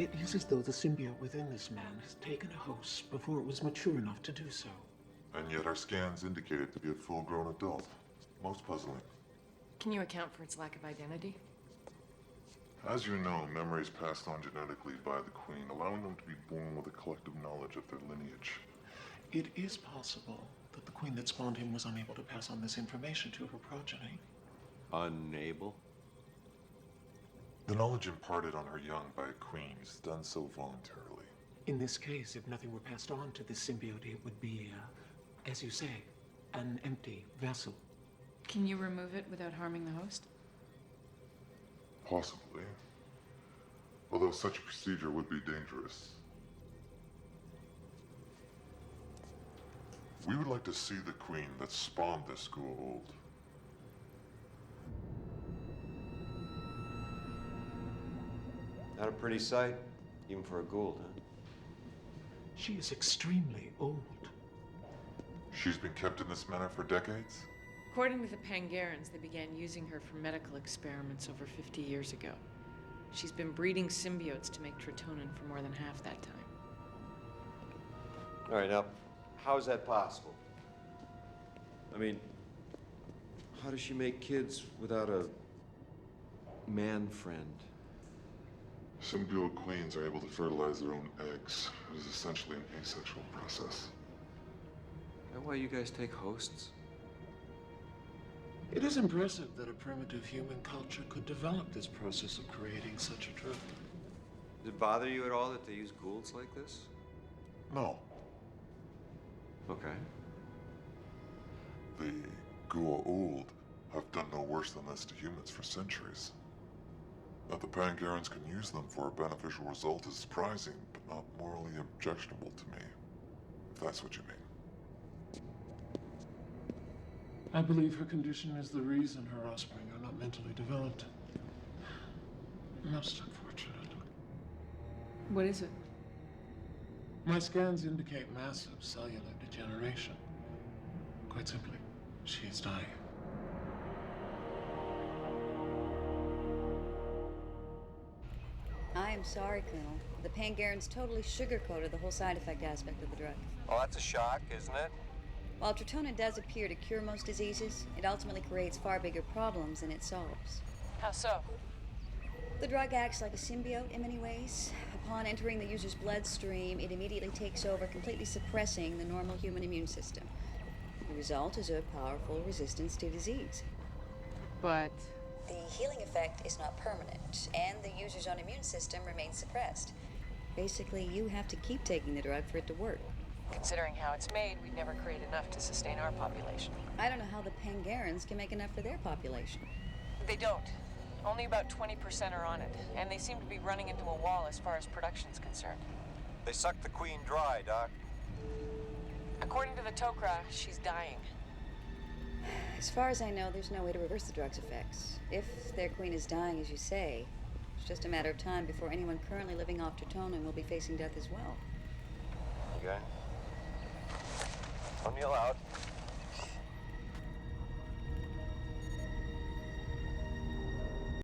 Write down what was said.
It is as though the symbiote within this man has taken a host before it was mature enough to do so. And yet our scans indicate it to be a full-grown adult. Most puzzling. Can you account for its lack of identity? As you know, memory is passed on genetically by the Queen, allowing them to be born with a collective knowledge of their lineage. It is possible that the Queen that spawned him was unable to pass on this information to her progeny. Unable? The knowledge imparted on her young by a Queen is done so voluntarily. In this case, if nothing were passed on to this symbiote, it would be, as you say, an empty vessel. Can you remove it without harming the host? Possibly. Although such a procedure would be dangerous. We would like to see the Queen that spawned this Goa'uld. Not a pretty sight, even for a Goa'uld, huh? She is extremely old. She's been kept in this manner for decades? According to the Pangarans, they began using her for medical experiments over 50 years ago. She's been breeding symbiotes to make Tritonin for more than half that time. All right, now, how is that possible? I mean, how does she make kids without a man friend? Symbiote queens are able to fertilize their own eggs. It is essentially an asexual process. Is that why you guys take hosts? It is impressive that a primitive human culture could develop this process of creating such a drug. Does it bother you at all that they use Goa'ulds like this? No. Okay. The Goa'uld have done no worse than this to humans for centuries. That the Pangarans can use them for a beneficial result is surprising, but not morally objectionable to me. If that's what you mean. I believe her condition is the reason her offspring are not mentally developed. Most unfortunate. What is it? My scans indicate massive cellular degeneration. Quite simply, she is dying. I am sorry, Colonel. The Pangarans totally sugarcoated the whole side effect aspect of the drug. Well, that's a shock, isn't it? While Tritonin does appear to cure most diseases, it ultimately creates far bigger problems than it solves. How so? The drug acts like a symbiote in many ways. Upon entering the user's bloodstream, it immediately takes over, completely suppressing the normal human immune system. The result is a powerful resistance to disease. But The healing effect is not permanent, and the user's own immune system remains suppressed. Basically, you have to keep taking the drug for it to work. considering how it's made, we'd never create enough to sustain our population. I don't know how the Pangarans can make enough for their population. They don't. Only about 20% are on it, and they seem to be running into a wall as far as production's concerned. They sucked the Queen dry, Doc. According to the Tok'ra, she's dying. As far as I know, there's no way to reverse the drug's effects. If their queen is dying, as you say, it's just a matter of time before anyone currently living off Tritonin will be facing death as well. Okay. O'Neill out.